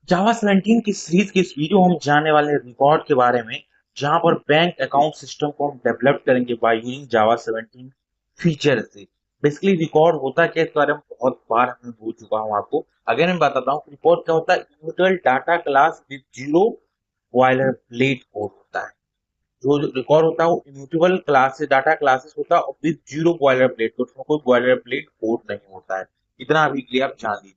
जावा 17 की सीरीज के इस वीडियो हम जानने वाले हैं रिकॉर्ड के बारे में, जहां पर बैंक अकाउंट सिस्टम को हम डेवलप करेंगे बाय यूजिंग जावा 17 फीचर से। बेसिकली रिकॉर्ड होता क्या है, इस बारे में बहुत बार मैं बोल चुका हूं आपको। अगर मैं बताता हूँ रिकॉर्ड क्या होता है, immutable data class with zero boiler plate code होता है। जो रिकॉर्ड होता है वो इम्यूटेबल क्लास से डाटा क्लासेस होता है और with zero boiler plate code, उसमें कोई बॉयलर प्लेट कोड नहीं होता है। इतना अभी क्लियर आप जान लीजिए।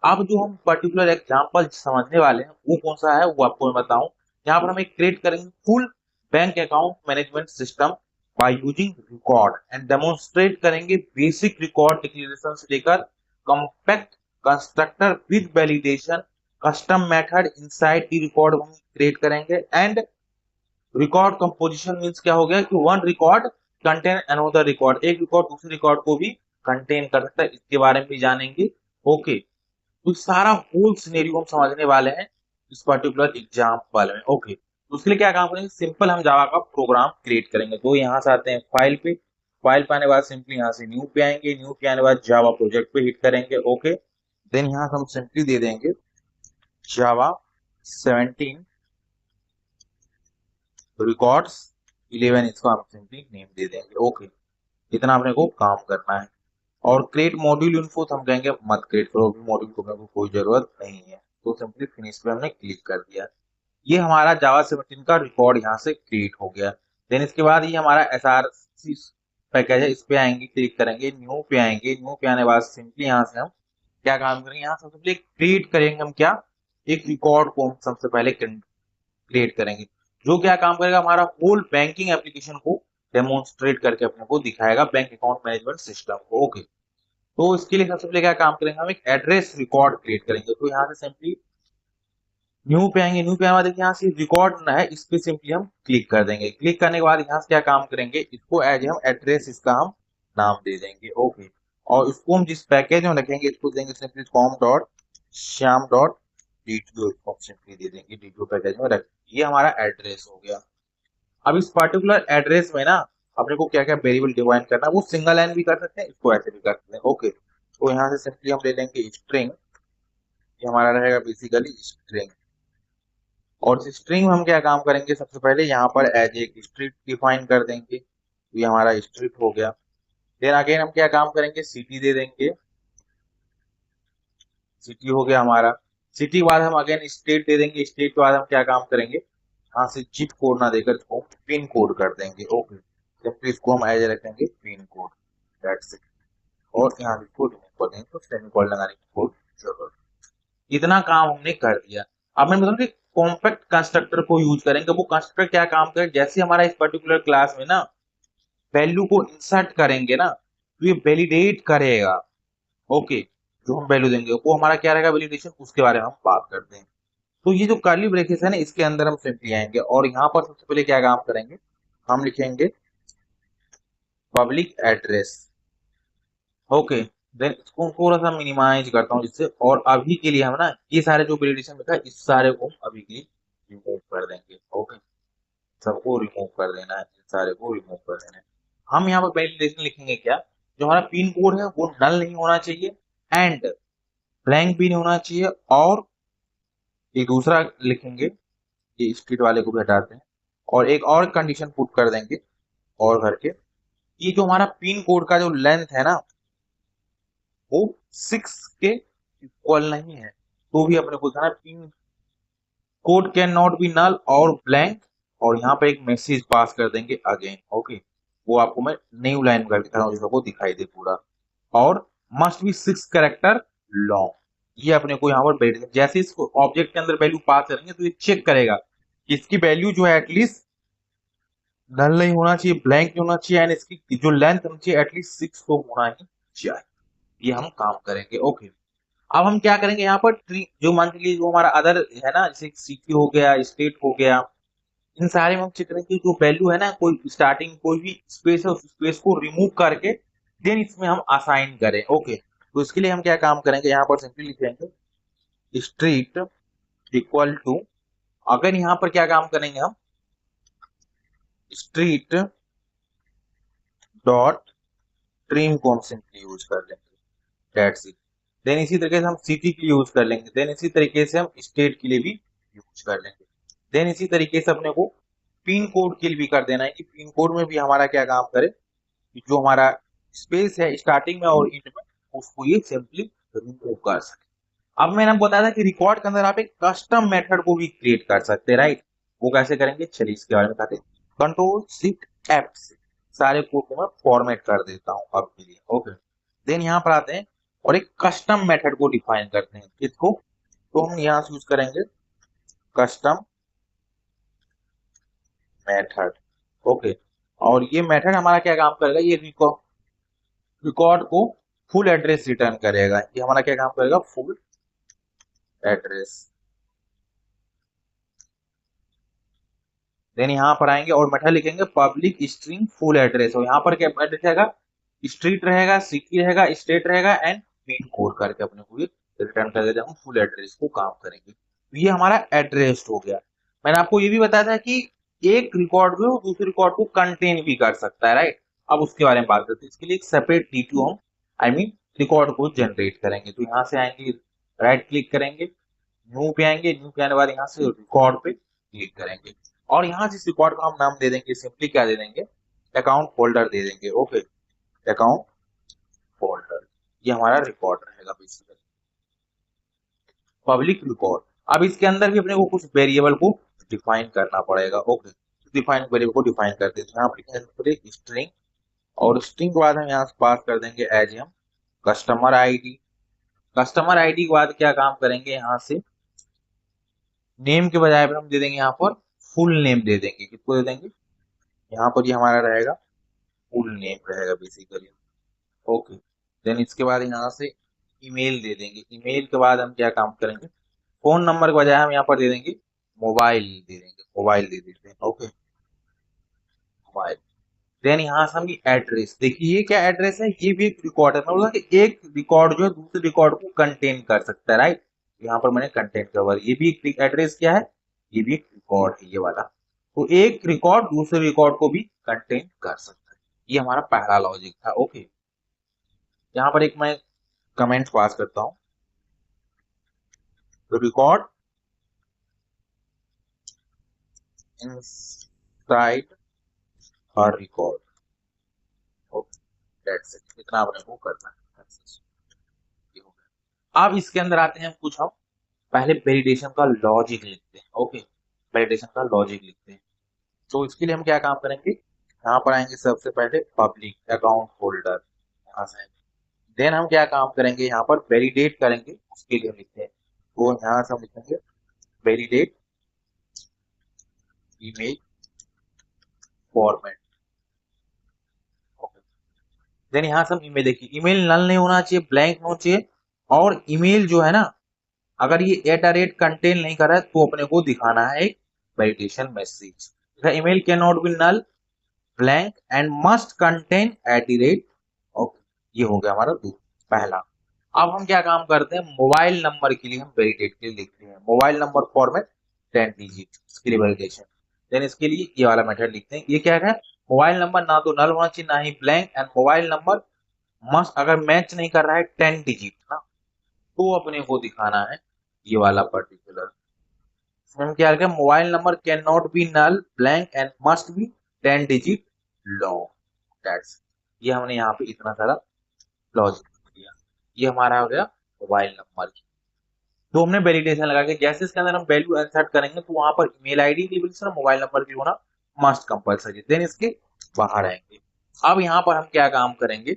अब जो हम पर्टिकुलर एग्जांपल समझने वाले हैं वो कौन सा है, वो आपको मैं बताऊं। यहाँ पर हम एक क्रिएट करेंगे full bank account management system by using record and demonstrate करेंगे बेसिक रिकॉर्ड डिक्लेरेशन से लेकर compact constructor with validation custom method inside the record हम क्रिएट करेंगे। एंड रिकॉर्ड कंपोजिशन मीन्स क्या हो गया कि one record contain another record, एक रिकॉर्ड दूसरे रिकॉर्ड को भी कंटेन कर सकता है, इसके बारे में भी जानेंगे। ओके, तो सारा होल सिनेरियो हम समझने वाले हैं इस पर्टिकुलर एग्जाम्पल में। ओके, तो उसके लिए क्या काम करेंगे, सिंपल हम जावा का प्रोग्राम क्रिएट करेंगे। तो यहाँ से आते हैं फाइल पे, फाइल पे आने के बाद सिंपली यहाँ से न्यू पे आएंगे, न्यू पे आने के बाद जावा प्रोजेक्ट पे हिट करेंगे। ओके, देन यहाँ से हम सिंपली दे देंगे जावा 17 रिकॉर्ड्स 11, इसको हम सिंपली नेम दे देंगे। ओके, इतना अपने को काम करना है। और क्रिएट मॉड्यूल इन्फो तो हम कहेंगे मत क्रिएट करो, भी मॉड्यूल को मेरे को कोई जरूरत नहीं है। तो सिंपली फिनिश पे हमने क्लिक कर दिया। ये हमारा जावा 17 का रिकॉर्ड यहाँ से क्रिएट हो गया। देन इसके बाद ये हमारा एसआरसी पैकेज है, इस पे आएंगे, क्लिक करेंगे, न्यू पे आएंगे, न्यू पे आने के बाद सिंपली यहाँ से हम क्या काम करेंगे, यहाँ से सिंपली क्रिएट करेंगे हम क्या, एक रिकॉर्ड को हम सबसे पहले क्रिएट करेंगे, जो क्या काम करेगा, हमारा होल बैंकिंग एप्लीकेशन को डेमोन्स्ट्रेट करके अपने को दिखाएगा, बैंक अकाउंट मैनेजमेंट सिस्टम को। ओके, तो इसके लिए सबसे पहले क्या काम करेंगे, हम एक एड्रेस रिकॉर्ड क्रिएट करेंगे। तो यहाँ से सिंपली न्यू पे आएंगे, न्यू पे आने के बाद यहाँ से रिकॉर्ड है, इस पे सिंपली हम क्लिक कर देंगे। क्लिक करने के बाद यहाँ से क्या काम करेंगे, इसको एज हम एड्रेस, इसका हम नाम दे देंगे। ओके, और इसको हम जिस पैकेज में रखेंगे इसको देंगे simply com dot Shyam dot DTO, इसको सिंपली दे देंगे डीटीओ पैकेज में रख। ये हमारा एड्रेस हो गया। अब इस पर्टिकुलर एड्रेस में ना अपने को क्या क्या वेरिएबल डिफाइन करना है, वो सिंगल लाइन भी कर सकते हैं, इसको ऐसे भी कर सकते हैं। ओके, तो यहाँ से सिंपली हम ले लेंगे स्ट्रिंग, ये हमारा रहेगा बेसिकली स्ट्रिंग। और इस स्ट्रिंग में हम क्या काम करेंगे, सबसे पहले यहाँ पर एज एक स्ट्रीट डिफाइन कर देंगे, तो ये हमारा स्ट्रीट हो गया। देन अगेन हम क्या काम करेंगे, सिटी दे देंगे, सिटी हो गया हमारा। सिटी के बाद हम अगेन स्टेट दे देंगे, स्टेट के बाद हम क्या काम करेंगे, यहाँ से जिप कोड ना देकर इसको पिन कोड कर देंगे। ओके, सिंपली इसको हम एज रखेंगे पिन कोड, दैट्स इट। और यहाँ से इसको रिमूव कर देंगे, तो सेमीकोलन लगाने की कोई जरूरत। इतना काम हमने कर दिया। अब मैं बताऊँ कि कॉम्पैक्ट कंस्ट्रक्टर को यूज करेंगे। वो कंस्ट्रक्टर क्या काम करे, जैसे हमारा इस पर्टिकुलर क्लास में ना वैल्यू को इंसर्ट करेंगे ना, तो ये वैलिडेट करेगा। ओके, जो हम वैल्यू देंगे वो हमारा क्या रहेगा, वैलिडेशन, उसके बारे में हम बात करते हैं। तो ये जो कर्ली ब्रेसेस है ना, इसके अंदर हम सिंपली आएंगे और यहाँ पर सबसे पहले क्या काम करेंगे, हम लिखेंगे पब्लिक एड्रेस। ओके, देन इसको थोड़ा सा मिनिमाइज करता हूँ जिससे, और अभी के लिए हम ना ये सारे जो वैलिडेशन में था इस सारे को हम अभी के लिए रिमूव कर देंगे। ओके, सबको रिमूव कर देना है, इन सारे को रिमूव कर देना है। हम यहाँ पर वैलिडेशन लिखेंगे क्या, जो हमारा पिन कोड है वो नल नहीं होना चाहिए एंड ब्लैंक भी नहीं होना चाहिए, और एक दूसरा लिखेंगे, ये स्ट्रीट वाले को भी हटाते हैं, और एक और कंडीशन पुट कर देंगे और करके, ये जो हमारा पिन कोड का जो लेंथ है ना वो 6 के इक्वल नहीं है। तो भी अपने को जाना, pin code can not be null और ब्लैंक, और यहाँ पे एक मैसेज पास कर देंगे अगेन। ओके, वो आपको मैं न्यू लाइन कर दिखा रहा हूँ जिसको दिखाई दे पूरा। और मस्ट बी 6 कैरेक्टर लॉन्ग, ये अपने को यहाँ पर बैठ, जैसे इसको ऑब्जेक्ट के अंदर वैल्यू पास करेंगे तो ये चेक करेगा कि इसकी वैल्यू जो है एटलीस्ट नल नहीं होना चाहिए, ब्लैंक नहीं होना चाहिए, एंड इसकी जो लेंथ होनी चाहिए एटलीस्ट 6 तो होना ही चाहिए। ये हम काम करेंगे। ओके, अब हम क्या करेंगे, यहाँ पर ट्री जो मान लीजिए जो हमारा अदर है ना, जैसे सिटी हो गया, स्टेट हो गया, इन सारे में हम चेक करेंगे जो वैल्यू है ना, कोई स्टार्टिंग कोई भी स्पेस है उस स्पेस को रिमूव करके देन इसमें हम असाइन करें। ओके, तो इसके लिए हम क्या काम करेंगे, यहाँ पर सिंपली लिखेंगे स्ट्रीट इक्वल टू, अगर यहाँ पर क्या काम करेंगे हम, स्ट्रीट डॉट ट्रिम को हम सिंपली यूज कर लेंगे, दैट्स इट। देन इसी तरीके से हम सिटी के लिए यूज कर लेंगे, देन इसी तरीके से हम स्टेट के लिए भी यूज कर लेंगे, देन इसी तरीके से अपने को पिन कोड के लिए भी कर देना है कि पिन कोड में भी हमारा क्या काम करे, कि जो हमारा स्पेस है स्टार्टिंग में और एंड में उसको ये सिंपली रिमूव कर सके। अब मैंने आपको बताया था कि रिकॉर्ड के अंदर आप एक कस्टम मेथड को भी क्रिएट कर सकते हैं, राइट। वो कैसे करेंगे, चलिए इसके बारे में बताते हैं। कंट्रोल शिफ्ट एफ से सारे कोड को मैं फॉर्मेट कर देता हूँ अब के लिए, ओके। देन यहाँ पर आते हैं और एक कस्टम मेथड को डिफाइन करते हैं, इसको तो हम यहाँ से यूज करेंगे कस्टम मेथड, ओके। और ये मेथड हमारा क्या काम करेगा, ये रिकॉर्ड को फुल एड्रेस रिटर्न करेगा, ये हमारा क्या काम करेगा, फुल एड्रेस। देन यहाँ पर आएंगे और मेथड लिखेंगे पब्लिक स्ट्रिंग फुल एड्रेस, और यहाँ पर क्या एड्रेस रहेगा, स्ट्रीट रहेगा, सिटी रहेगा, स्टेट रहेगा एंड पिन कोड करके अपने को ये रिटर्न कर देते हैं, हम फुल एड्रेस को काम करेंगे। तो ये हमारा एड्रेस हो गया। मैंने आपको ये भी बताया था कि एक रिकॉर्ड जो है दूसरे रिकॉर्ड को कंटेन भी कर सकता है, राइट। अब उसके बारे में बात करते हैं, इसके लिए एक सेपरेट डी2 हम आई मीन रिकॉर्ड को जनरेट करेंगे। तो यहाँ से आएंगे, राइट क्लिक करेंगे, न्यू पे आएंगे, न्यू पे आने के बाद यहाँ से रिकॉर्ड पे क्लिक करेंगे और यहाँ जिस रिकॉर्ड को हम नाम दे देंगे, सिंपली क्या दे देंगे, अकाउंट फोल्डर दे देंगे, ओके। अकाउंट फोल्डर, ये हमारा रिकॉर्ड रहेगा बेसिकली, पब्लिक रिकॉर्ड। अब इसके अंदर भी अपने को कुछ वेरिएबल को डिफाइन करना पड़ेगा, ओके। डिफाइन वेरिएबल को डिफाइन कर देते हैं, यहाँ पर एक स्ट्रिंग, और स्ट्रिंग के बाद हम यहाँ से पास कर देंगे एज हम कस्टमर आईडी। कस्टमर आईडी के बाद क्या काम करेंगे, यहाँ से नेम के बजाय पर हम दे देंगे यहाँ पर फुल नेम दे देंगे, किसको दे देंगे, यहाँ पर ये हमारा रहेगा फुल नेम रहेगा बेसिकली, ओके। देन इसके बाद यहाँ से ईमेल दे देंगे, ईमेल के बाद हम क्या काम करेंगे, फोन नंबर के बजाय हम यहाँ पर दे देंगे मोबाइल दे देंगे, मोबाइल दे देते हैं, ओके, मोबाइल। देन यहाँ से हम एड्रेस, देखिए ये क्या एड्रेस है, ये भी एक रिकॉर्ड है, मैं बोला कि एक रिकॉर्ड जो है दूसरे रिकॉर्ड को कंटेन कर सकता है, राइट। यहाँ पर मैंने कंटेंट कवर, ये भी एक एड्रेस क्या है, ये भी एक रिकॉर्ड है ये वाला। तो एक रिकॉर्ड दूसरे रिकॉर्ड को भी कंटेन कर सकता है, ये हमारा पहला लॉजिक था, ओके। यहाँ पर एक मैं कमेंट पास करता हूँ, तो record inside her record, okay, that's it, इतना अपने को करना है। ये हो गया। अब इसके अंदर आते हैं कुछ हम पहले वेलिडेशन का लॉजिक लिखते हैं, ओके। वेलिडेशन का लॉजिक लिखते हैं, तो इसके लिए हम क्या काम करेंगे, यहाँ पर आएंगे सबसे पहले पब्लिक अकाउंट होल्डर, यहाँ से देन हम क्या काम करेंगे, यहाँ पर वेलिडेट करेंगे, उसके लिए हम लिखते हैं, तो यहाँ से हम लिखेंगे वेलिडेट ईमेल फॉर्मेट, देन यहाँ से हम ईमेल, देखिए ईमेल नल नहीं होना चाहिए, ब्लैंक होना चाहिए, और ईमेल जो है ना, अगर ये @ कंटेन नहीं कर रहा है तो अपने को दिखाना है एक validation message, email can not be null blank and must contain @ okay. ये हो गया हमारा पहला। अब हम क्या काम करते हैं, मोबाइल नंबर के लिए हम वेलिडेट के लिए लिखते हैं, मोबाइल नंबर फॉर्मेट 10 डिजिट, इसके लिए वेलिडेशन। देन इसके लिए ये वाला मेथड लिखते हैं, ये क्या है, मोबाइल नंबर ना तो नल होना चाहिए ना ही blank, and mobile number must अगर मैच नहीं कर रहा है 10 डिजिट ना, तो अपने को दिखाना है ये वाला पर्टिकुलर। हम क्या रखें, mobile number can not be null blank and must be 10 digit long, that's, ये हमने यहाँ पे इतना सारा लॉजिक दिया, ये हमारा हो गया मोबाइल नंबर की। तो हमने वेलिडेशन लगा के जैसे इसके अंदर हम वैल्यू इंसर्ट करेंगे तो वहां पर ईमेल आईडी की वजह से मोबाइल नंबर भी होना मस्ट कंपलसरी, देन इसके बाहर आएंगे। अब यहाँ पर हम क्या काम करेंगे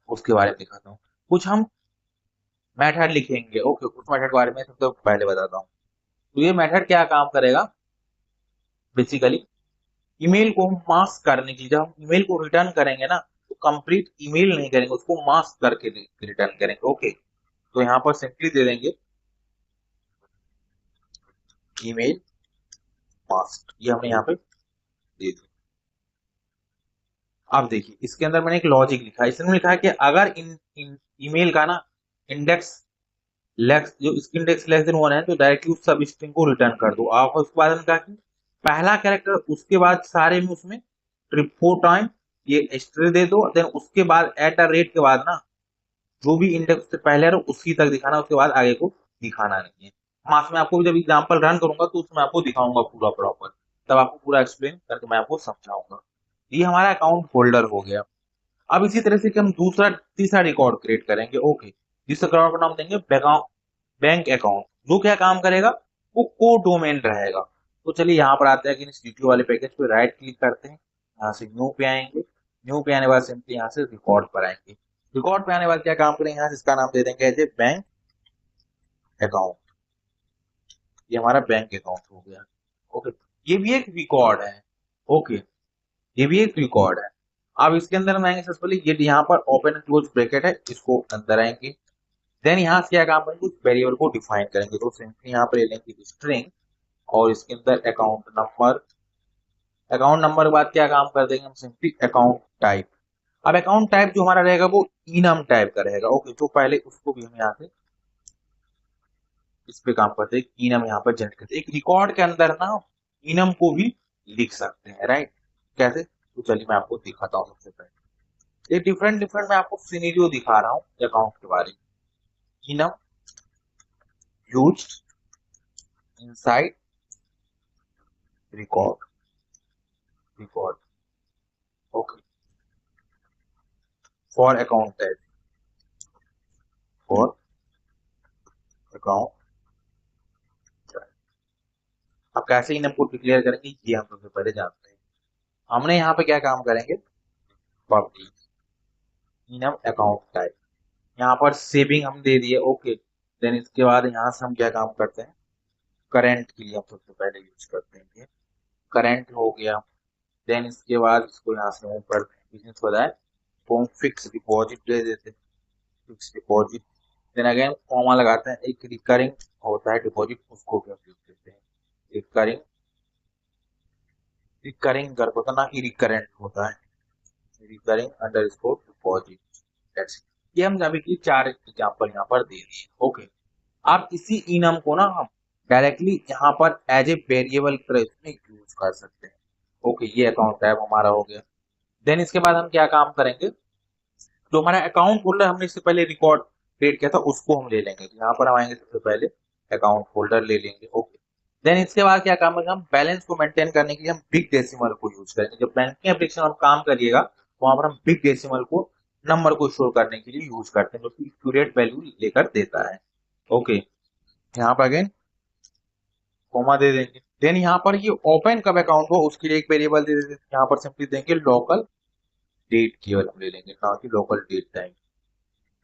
उसके बारे में दिखाता हूँ, कुछ हम मेथड लिखेंगे, ओके। कुछ मेथड के बारे में सबसे पहले बताता हूँ, तो ये मेथड क्या काम करेगा, बेसिकली ईमेल को हम मास्क करने की, जब हम ईमेल को रिटर्न करेंगे ना तो कंप्लीट ईमेल नहीं करेंगे, उसको मास्क करके रिटर्न करेंगे, ओके। तो यहाँ पर सिंपली दे देंगे ईमेल मास्क, ये हमने यहाँ पे दे दिया। अब देखिए इसके अंदर मैंने एक लॉजिक लिखा है, इसमें लिखा है कि अगर इन ईमेल का ना इंडेक्स लेस, जो इसकी इंडेक्स लेस देन 1 है तो डायरेक्टली उस सब स्ट्रिंग को रिटर्न कर दो। आप उसके बाद में कहा कि पहला कैरेक्टर उसके बाद सारे में उसमें 4 टाइम ये स्ट्रिंग दे दो, देन उसके बाद @ के बाद ना जो भी इंडेक्स से पहले है उसी तक दिखाना, उसके बाद आगे को दिखाना नहीं है। मास में आपको जब एग्जांपल रन करूंगा तो उसमें आपको दिखाऊंगा पूरा प्रॉपर, तब आपको पूरा एक्सप्लेन करके मैं आपको समझाऊंगा। ये हमारा अकाउंट होल्डर हो गया। अब इसी तरह से कि हम दूसरा तीसरा रिकॉर्ड क्रिएट करेंगे। ओके, जिस रिकॉर्ड का नाम देंगे बैंक अकाउंट। जो क्या काम करेगा, वो को डोमेन रहेगा। तो चलिए यहाँ पर आते हैं कि सीटीओ वाले पैकेज पे राइट क्लिक करते हैं, यहाँ से न्यू पे आएंगे। न्यू पे आने के बाद सिंपली यहाँ से रिकॉर्ड पर आएंगे। रिकॉर्ड पे आने के बाद क्या काम करेंगे, यहाँ से इसका नाम दे देंगे एज ए बैंक अकाउंट। ये हमारा बैंक अकाउंट हो गया। ओके, ये भी एक रिकॉर्ड है। ओके, ये भी एक रिकॉर्ड है। अब इसके अंदर हम आएंगे, सबसे पहले ये यहाँ पर ओपन एंड क्लोज ब्रैकेट है, इसको अंदर आएंगे। देन यहाँ से क्या काम करेंगे, उस वेरिएबल को डिफाइन करेंगे। तो सिंपली यहाँ पर ले लेंगे स्ट्रिंग, और इसके अंदर अकाउंट नंबर। अकाउंट नंबर के बाद क्या काम कर देंगे हम, सिंपली अकाउंट टाइप। अब अकाउंट टाइप जो हमारा रहेगा वो इनम टाइप का रहेगा। ओके, तो पहले उसको भी हम यहाँ से इस पे काम करते हैं, इनम यहाँ पर जनरेट करते हैं। एक रिकॉर्ड के अंदर ना इनम को भी लिख सकते हैं, राइट? कैसे, तो चलिए मैं आपको दिखाता हूँ। सबसे पहले ये डिफरेंट डिफरेंट मैं आपको सिनेरियो दिखा रहा हूँ अकाउंट के बारे में। Enum use inside record, record. Okay, for account type, for account. अब कैसे इन हमको डिक्लेयर करेंगे, ये हम सबसे पहले जानते हैं। हमने यहाँ पे क्या काम करेंगे, पब्लिक इनम अकाउंट टाइप। यहाँ पर सेविंग हम दे दिए। ओके, देन इसके बाद यहाँ से हम क्या काम करते हैं, करंट के लिए हम सबसे पहले यूज करते हैं ये करंट हो गया। देन इसके बाद इसको यहाँ से मूव करते हैं, बिजनेस बताए तो हम फिक्स डिपॉजिट दे देते हैं, fix deposit. Then again comma लगाते हैं, एक रिकरिंग होता है डिपॉजिट, उसको भी हम यूज देते हैं। रिकरिंग, रिकरिंग कर होता ना कि रिकरेंट होता है, रिकरिंग अंडर स्कोर डिपॉजिट। ये हम अभी की चार एग्जाम्पल यहाँ पर दे दिए। ओके, आप इसी इनम को ना हम डायरेक्टली यहाँ पर एज ए वेरिएबल की तरह इसमें यूज कर सकते हैं। ओके, ये अकाउंट टाइप हमारा हो गया। देन इसके बाद हम क्या काम करेंगे, जो हमारा अकाउंट होल्डर हमने इससे पहले रिकॉर्ड क्रिएट किया था उसको हम ले लेंगे। यहाँ पर हम आएंगे, सबसे पहले अकाउंट होल्डर ले लेंगे। ओके, देन इसके बाद क्या काम करेंगे, हम बैलेंस को मेंटेन करने के लिए हम बिग डेसिमल को यूज करेंगे। जब बैंकिंग एप्लीकेशन हम काम करिएगा तो वहां पर हम बिग डेसिमल को नंबर को शो करने के लिए यूज करते हैं, जो कि एक्यूरेट वैल्यू लेकर देता है। ओके, यहाँ पर अगेन कोमा दे देंगे। देन यहाँ पर ये ओपन कब अकाउंट हो उसके लिए एक वेरिएबल दे देंगे, यहाँ पर सिंपली देंगे लोकल डेट, केवल हम ले लेंगे ना कि लोकल डेट टाइम,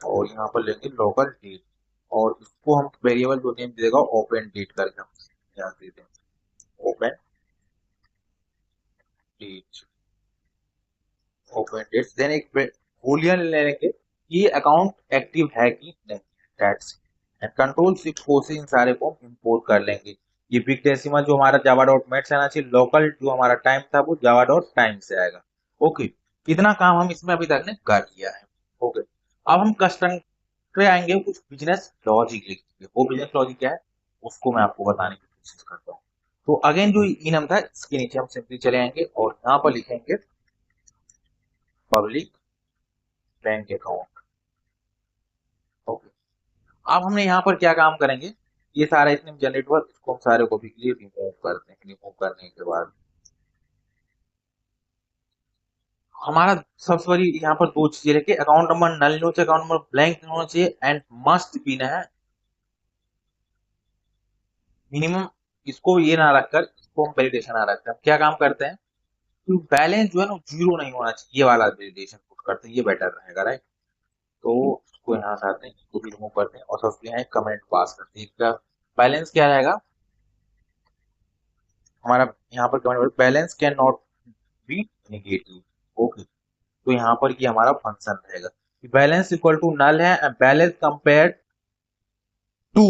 और यहाँ पर लेंगे लोकल डेट, और इसको हम वेरिएबल जो नेम देगा ओपन डेट करके हम यहाँ दे देंगे, open date, open date. Then एक बूलियन ले लेंगे, ये अकाउंट एक्टिव है कि नहीं, दैट्स। एंड कंट्रोल शिफ्ट को से इन सारे को इंपोर्ट कर लेंगे। ये बिग डेसिमल जो हमारा जावा डॉट मेट से आना चाहिए, लोकल जो हमारा टाइम था वो जावा डॉट टाइम से आएगा। ओके, इतना काम हम इसमें अभी तक ने कर लिया है। ओके, अब हम कस्टम पे आएंगे, कुछ बिजनेस लॉजिक लिखेंगे। वो बिजनेस लॉजिक क्या है उसको मैं आपको बताने की कोशिश करता हूँ। तो अगेन जो इनम था इसके नीचे हम सिंपली चले आएंगे और यहाँ पर लिखेंगे पब्लिक बैंक अकाउंट। ओके, अब हमने यहाँ पर क्या काम करेंगे, ये सारा इसने जनरेट हुआ, इसको हम सारे को भी रिमूव करते हैं। रिमूव करने के बाद हमारा सबसे बड़ी यहाँ पर दो चीजें रखिए, अकाउंट नंबर नल नहीं होना चाहिए, अकाउंट नंबर ब्लैंक नहीं होना चाहिए, एंड मस्ट भी ना है मिनिमम। इसको ये ना रखकर इसको हम वैलिडेशन ना रखकर हम क्या काम करते हैं, तो बैलेंस जो है ना जीरो नहीं होना चाहिए, ये वाला वैलिडेशन पुट करते हैं, ये बेटर रहेगा, राइट? तो इसको यहाँ से आते हैं, इसको भी रिमूव करते हैं, और सबसे यहाँ कमेंट पास करते हैं। इसका बैलेंस क्या रहेगा हमारा, यहाँ पर comment balance can not B negative. Okay, तो यहाँ पर ये हमारा फंक्शन रहेगा, बैलेंस इक्वल टू नल है, balance compare to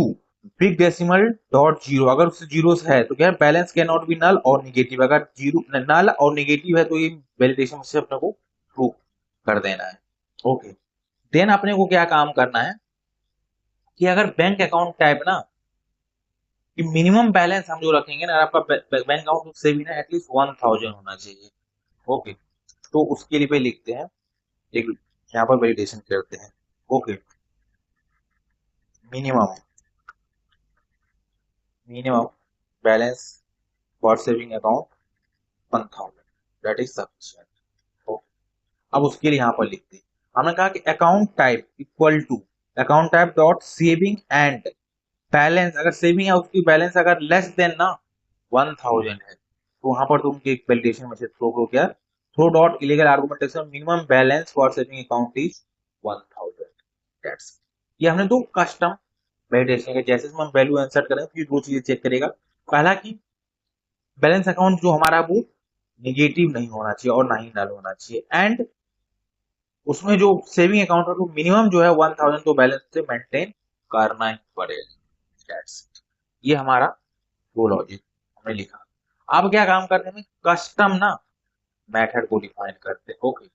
big decimal dot zero. अगर उससे जीरो है तो क्या है, balance can not be null और निगेटिव। अगर जीरो नल और निगेटिव है तो ये वैलिडेशन से अपने को प्रूव कर देना है। ओके, देन अपने को क्या काम करना है कि अगर बैंक अकाउंट टाइप ना कि मिनिमम बैलेंस हम जो रखेंगे ना, आपका बैंक अकाउंट से भी ना एटलीस्ट 1000 होना चाहिए। ओके, तो उसके लिए पे लिखते हैं एक, यहाँ पर वैलिडेशन करते हैं। Okay, minimum minimum balance for saving account 1000, that is sufficient. अब उसके लिए यहाँ पर लिखते हैं, हमने कहा कि account type equal to account type dot saving and balance, अगर सेविंग है उसकी बैलेंस अगर लेस देन ना 1000 है तो वहां पर तुम एक वैलिडेशन मैसेज थ्रो करो, क्या throw dot illegal argumentation minimum balance for saving account is 1000, that's. ये हमने दो कस्टम वैलिडेशन के, जैसे हम वैल्यू इंसर्ट करें तो ये दो चीजें चेक करेगा। पहला कि बैलेंस अकाउंट जो हमारा वो निगेटिव नहीं होना चाहिए और ना ही नल होना चाहिए, एंड उसमें जो सेविंग अकाउंट है तो मिनिमम जो है 1000 तो बैलेंस से मेंटेन करना ही पड़ेगा। That's it। ये हमारा वो लॉजिक हमने लिखा। अब क्या काम करते हैं, कस्टम ना मेथड को डिफाइन करते हैं। ओके,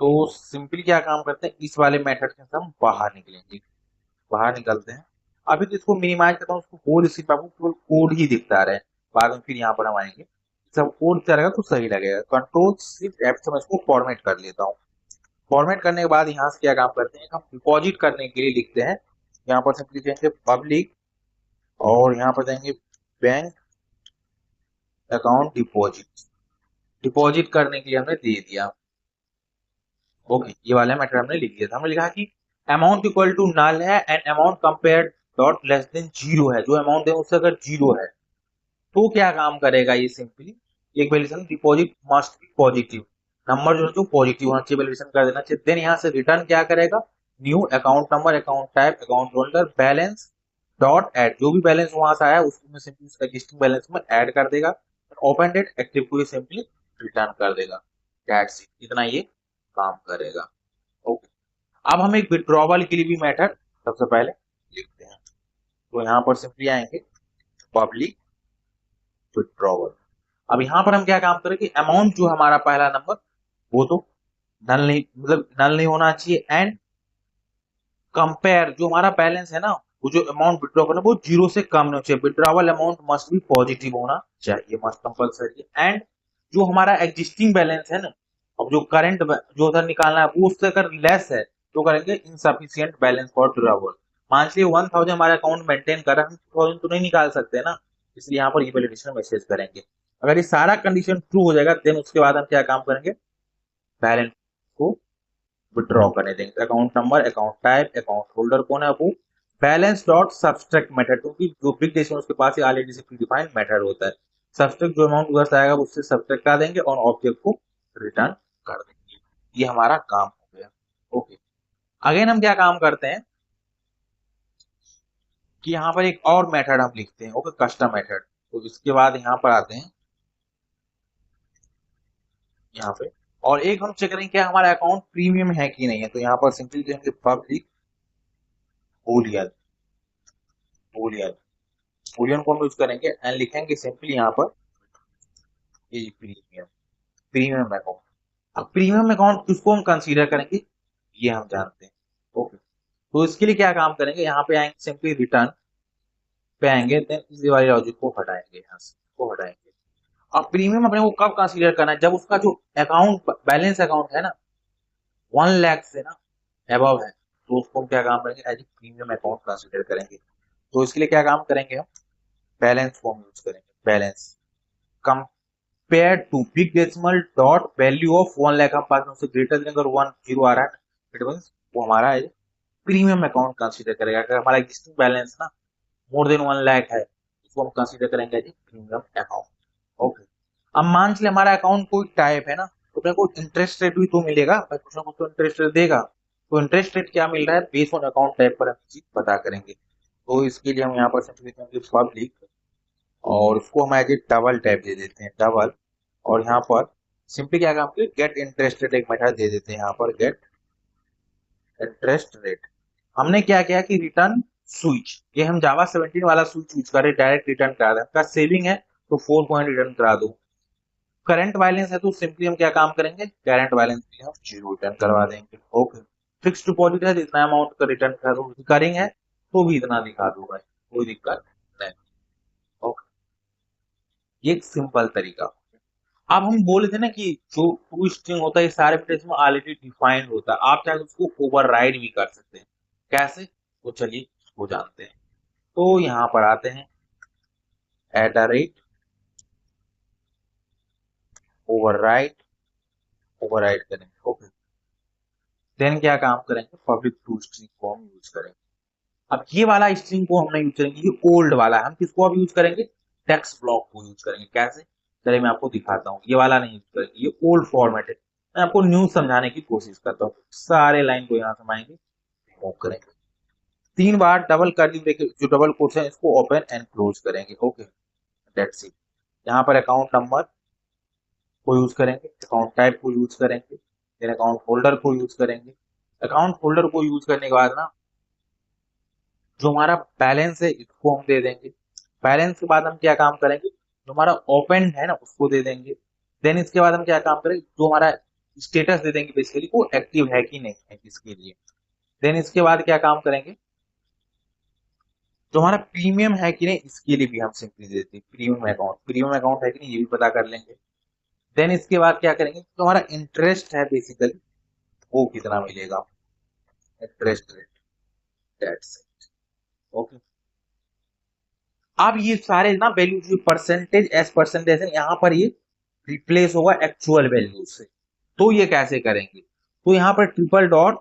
तो सिंपली क्या काम करते हैं, इस वाले मेथड से हम बाहर निकलेंगे। बाहर निकलते हैं, अभी तो इसको मिनिमाइज करता हूँ, उसको कोड इसी पे आपको केवल कोड ही दिखता रहे, बाद में फिर यहाँ पर हम आएंगे, सब कोड दिखता रहेगा तो सही लगेगा। कंट्रोल शिफ्ट एफ से मैं इसको फॉर्मेट कर लेता हूँ। फॉर्मेट करने के बाद यहाँ से क्या काम करते हैं, हम डिपॉजिट करने के लिए लिखते हैं, यहाँ पर सिंपली देंगे पब्लिक, और यहाँ पर देंगे बैंक अकाउंट डिपॉजिट। डिपॉजिट करने के लिए हमने दे दिया। ओके, ये वाला मेथड हमने लिख दिया था। हमने लिखा कि अमाउंट इक्वल टू नल है and amount compare dot less than zero है, जो अमाउंट है उससे अगर जीरो है तो क्या काम करेगा, ये सिंपली एक valuation deposit must be positive, number जो है जो पॉजिटिव होना चाहिए, वैल्यूएशन कर देना चाहिए। देन यहाँ से रिटर्न क्या करेगा, new account number account type account holder balance dot add, जो भी बैलेंस वहां से आया उसमें सिंपली एग्जिस्टिंग बैलेंस में ऐड कर देगा। ओपन डेट एक्टिव को सिंपली रिटर्न कर देगा। दैट्स इट, इतना ये काम करेगा। ओके, अब हम एक विड्रॉवल के लिए भी मेथड सबसे पहले लिखते हैं, तो यहाँ पर सिंपली आएंगे पब्लिक विड्रॉवल। अब यहाँ पर हम क्या काम करें कि अमाउंट जो हमारा पहला नंबर वो तो नल नहीं, मतलब नल नहीं होना चाहिए, एंड कंपेयर जो हमारा बैलेंस है ना, वो जो अमाउंट विड्रॉ करना वो जीरो से कम नहीं होना चाहिए, विड्रॉवल अमाउंट मस्ट भी पॉजिटिव होना चाहिए, मस्ट कंपल्सरी। एंड जो हमारा एग्जिस्टिंग बैलेंस है ना, अब जो करंट जो उधर निकालना है वो उससे अगर लेस है तो करेंगे इनसफिशियंट बैलेंस फॉर विड्रॉवल। मान लीजिए 1000 हमारा अकाउंट मेंटेन कर रहा है, हम 2000 तो नहीं निकाल सकते ना, इसलिए यहाँ पर ये वैलिडेशन मैसेज करेंगे। अगर ये सारा कंडीशन ट्रू हो जाएगा देन उसके बाद हम क्या काम करेंगे, बैलेंस को विड्रॉ करने देंगे। Account number account type account holder कौन है वो बैलेंस डॉट सब्सट्रैक्ट मेथड, क्योंकि जो बिग डेसिमल उसके पास ऑलरेडी से प्रीडिफाइंड मेथड होता है। सब्सट्रैक्ट जो अमाउंट उधर से आएगा उससे सब्सट्रैक्ट कर देंगे और ऑब्जेक्ट को रिटर्न कर देंगे। ये हमारा काम हो गया। ओके, अगेन हम क्या काम करते हैं कि यहाँ पर एक और मेथड हम लिखते हैं, ओके कस्टम मेथड। तो इसके बाद यहाँ पर आते हैं यहाँ पे, और एक हम चेक करेंगे क्या हमारा अकाउंट प्रीमियम है कि नहीं है, तो यहाँ पर सिंपली देंगे पब्लिक बूलियन। बूलियन बूलियन को हम यूज करेंगे एंड लिखेंगे सिंपली यहाँ पर प्रीमियम, प्रीमियम अकाउंट। अब प्रीमियम अकाउंट किसको हम कंसीडर करेंगे ये हम जानते हैं। ओके, तो इसके लिए क्या काम करेंगे, यहाँ पे आएंगे सिंपली रिटर्न पे आएंगे, देन इस वाले लॉजिक को हटाएंगे, यहाँ से को हटाएंगे। अब प्रीमियम अपने को कब कंसीडर करना है, जब उसका जो अकाउंट बैलेंस अकाउंट है ना 1 लाख से ना अबव है, तो उसको हम क्या काम करेंगे as a premium account consider करेंगे। तो इसके लिए क्या काम करेंगे, हम बैलेंस फॉर्म यूज करेंगे, balance compare to big decimal dot value of 1 lakh, हम पास में उससे ग्रेटर देन अगर 10 आ रहा है इट मींस वो हमारा है प्रीमियम अकाउंट कंसीडर करेगा। अगर हमारा एग्जिस्टिंग बैलेंस ना मोर देन 1 लाख है उसको हम कंसीडर करेंगे एज प्रीमियम अकाउंट। ओके, अब मान चलिए हमारा अकाउंट कोई टाइप है ना, तो अपने को इंटरेस्ट रेट भी तो मिलेगा, भाई कुछ ना कुछ तो इंटरेस्ट रेट देगा। तो इंटरेस्ट रेट क्या मिल रहा है बेस्ड ऑन अकाउंट टाइप पर हम चीज पता करेंगे। तो इसके लिए हम यहाँ पर सिंपली लिखेंगे पब्लिक, और उसको हम एज ए डबल टाइप दे देते हैं डबल, और यहाँ पर सिंपली क्या काम करें गेट इंटरेस्ट रेट एक मेथड दे देते हैं, यहाँ पर गेट इंटरेस्ट रेट। हमने क्या किया कि रिटर्न स्विच, ये हम जावा 17 वाला स्विच यूज करें, डायरेक्ट रिटर्न करा दें। आपका सेविंग है तो 4 पॉइंट रिटर्न करा दो, करंट बैलेंस है तो सिंपली हम क्या काम करेंगे करंट बैलेंस भी हम जीरो रिटर्न करवा देंगे। ओके, फिक्स डिपॉजिट है तो इतना अमाउंट का रिटर्न कर दो, रिकरिंग है तो भी इतना दिखा दो भाई, कोई दिक्कत नहीं। ओके, ये एक सिंपल तरीका। अब हम बोले थे ना कि जो टू स्ट्रिंग होता है ये सारे पेज में ऑलरेडी डिफाइंड होता है, आप चाहे तो उसको ओवरराइड भी कर सकते हैं। कैसे, तो चलिए इसको जानते हैं। तो यहाँ पर आते हैं @ ओवरराइट, ओवरराइट करेंगे। ओके, देन क्या काम करेंगे, पब्लिक टू स्ट्रिंग को हम यूज करेंगे। अब ये वाला स्ट्रिंग को हम नहीं यूज करेंगे, ये ओल्ड वाला है, हम किसको अब यूज करेंगे, टेक्स्ट ब्लॉक को यूज करेंगे। कैसे, चलिए मैं आपको दिखाता हूँ। ये वाला नहीं यूज करेंगे, ये ओल्ड फॉर्मेट है। मैं आपको न्यू समझाने की कोशिश करता हूँ। सारे लाइन को यहाँ समाएंगे, मूव करेंगे, 3 बार डबल कर्ली ब्रैकेट, जो डबल कोट्स है इसको ओपन एंड क्लोज करेंगे। Okay, that's it. यहाँ पर अकाउंट नंबर को यूज करेंगे, अकाउंट टाइप को यूज करेंगे, फिर अकाउंट होल्डर को यूज करेंगे। अकाउंट होल्डर को यूज करने के बाद ना, जो हमारा बैलेंस है इसको हम दे देंगे। बैलेंस के बाद हम क्या काम करेंगे, जो हमारा ओपन है ना उसको दे देंगे। देन इसके बाद हम क्या काम करेंगे, जो हमारा स्टेटस दे देंगे बेसिकली, वो एक्टिव है कि नहीं है इसके लिए। देन इसके बाद क्या काम करेंगे, जो हमारा प्रीमियम है कि नहीं इसके लिए भी हम सिंपली दे देते हैं प्रीमियम अकाउंट है कि नहीं ये भी पता कर लेंगे। देन इसके बाद क्या करेंगे, जो हमारा इंटरेस्ट है बेसिकली वो कितना मिलेगा, interest rate, that's it. Okay, अब ये सारे ना वैल्यू, जो परसेंटेज एस परसेंटेज है यहाँ पर ये रिप्लेस होगा एक्चुअल वैल्यू से। तो ये कैसे करेंगे, तो यहाँ पर ट्रिपल डॉट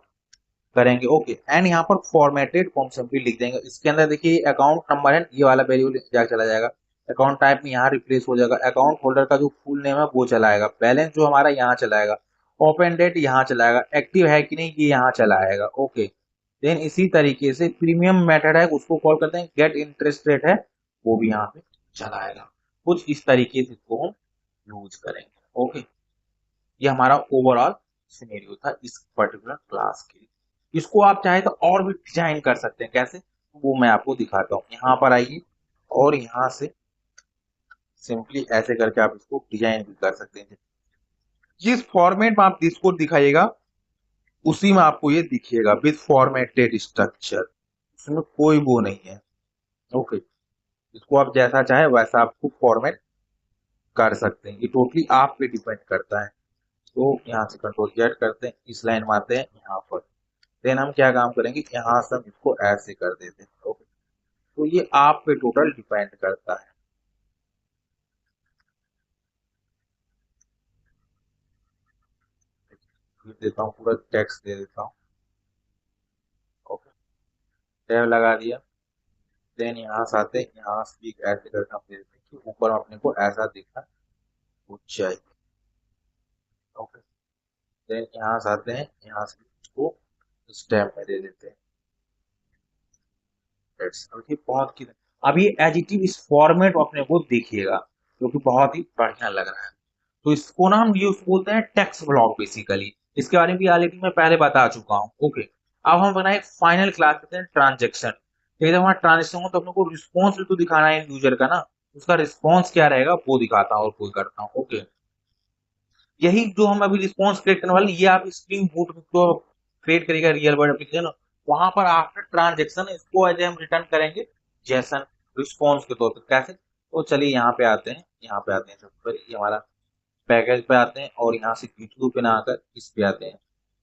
करेंगे। ओके, एंड यहाँ पर फॉर्मेटेड फॉर्म सिंपली लिख देंगे। इसके अंदर देखिए अकाउंट नंबर है, ये वाला वैल्यू चला जाएगा। अकाउंट टाइप में यहाँ रिप्लेस हो जाएगा। अकाउंट होल्डर का जो फुल नेम है वो चलाएगा। बैलेंस जो हमारा यहाँ चलाएगा। ओपन डेट यहाँ चलाएगा। एक्टिव है कि नहीं ये यहाँ चलाएगा। ओके, देन इसी तरीके से प्रीमियम मेथड है उसको कॉल करते हैं, गेट इंटरेस्ट रेट है वो भी यहाँ पे चलाएगा। कुछ इस तरीके से इसको हम यूज करेंगे। ओके, ये हमारा ओवरऑल सिनेरियो था इस पर्टिकुलर क्लास के लिए। इसको आप चाहे तो और भी डिजाइन कर सकते हैं। कैसे, वो मैं आपको दिखाता हूँ। यहाँ पर आइए और यहाँ से सिंपली ऐसे करके आप इसको डिजाइन भी कर सकते हैं। जिस फॉर्मेट में आप इसको दिखाइएगा उसी में आपको ये दिखिएगा, विद फॉर्मेटेड स्ट्रक्चर। इसमें कोई वो नहीं है। ओके, इसको आप जैसा चाहे वैसा आपको फॉर्मेट कर सकते हैं। ये टोटली आप पे डिपेंड करता है। तो यहाँ से कंट्रोल जेड करते हैं, इस लाइन में आते हैं यहाँ पर। देन हम क्या काम करेंगे, यहाँ से हम इसको ऐसे कर देते हैं। ओके, तो ये आप पे टोटल डिपेंड करता है। फिर देता हूँ, पूरा टेक्स्ट दे देता हूँ। ओके, टैब लगा दिया। देन यहाँ से आते हैं, यहाँ से भी ऐसे करके हम दे देते हैं कि ऊपर अपने को ऐसा दिखना चाहिए। ओके, देन यहाँ से आते हैं, यहाँ से इसको स्टेप में दे देते हैं। अभी बहुत की अभी एडिटिव इस फॉर्मेट अपने को देखिएगा, जो कि बहुत ही बढ़िया लग रहा है। तो इसको ना हम यूज बोलते हैं टेक्स्ट ब्लॉक बेसिकली। इसके बारे में भी ऑलरेडी मैं पहले बता चुका हूँ। ओके, अब हम बनाए फाइनल क्लास करते हैं ट्रांजेक्शन। जब हमारा ट्रांजेक्शन हो तो अपने को रिस्पॉन्स तो दिखाना है यूजर का ना, उसका रिस्पॉन्स क्या रहेगा वो दिखाता हूँ और कोई करता हूँ। ओके, यही जो हम अभी रिस्पॉन्स क्रिएट करने वाले, ये आप स्प्रिंग बूट को क्रिएट करेगा रियल वर्ल्ड एप्लीकेशन। वहां पर आफ्टर ट्रांजेक्शन इसको एज हम रिटर्न करेंगे जैसन रिस्पॉन्स के तौर पर। कैसे, तो चलिए यहाँ पे आते हैं, यहाँ पे आते हैं सबसे पहले ये हमारा पैकेज पे आते हैं और यहाँ से Q2 पे ना आकर इस पे आते हैं,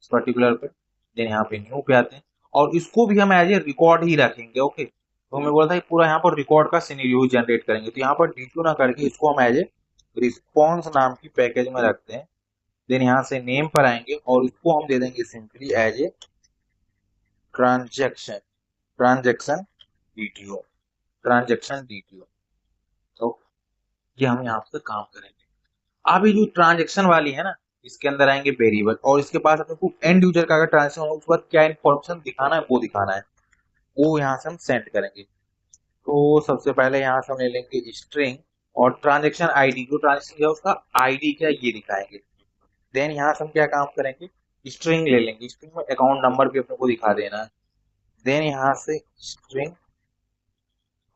इस पर्टिकुलर पे। देन यहाँ पे न्यू पे आते हैं और इसको भी हम एज ए रिकॉर्ड ही रखेंगे। ओके, तो मैं बोला था पूरा यहाँ पर रिकॉर्ड का सिनेरियो जनरेट करेंगे, तो यहाँ पर D2 ना करके इसको हम एज ए रिस्पॉन्स नाम की पैकेज में रखते हैं। देन यहाँ से नेम पर आएंगे और इसको हम दे देंगे simply as a transaction, transaction DTO, transaction DTO. तो ये हम यहाँ से काम करेंगे। अब ये जो ट्रांजेक्शन वाली है ना, इसके अंदर आएंगे वेरिएबल और इसके पास अपने को एंड यूजर का अगर ट्रांजेक्शन हो उसके बाद क्या इन्फॉर्मेशन दिखाना है वो दिखाना है, वो यहाँ से हम सेंड करेंगे। तो सबसे पहले यहाँ से हम ले लेंगे स्ट्रिंग और ट्रांजेक्शन आईडी, जो ट्रांजेक्शन किया उसका आईडी क्या ये दिखाएंगे। देन यहाँ से हम क्या काम करेंगे, स्ट्रिंग ले लेंगे। स्ट्रिंग में अकाउंट नंबर भी अपने को दिखा देना है। देन यहाँ से स्ट्रिंग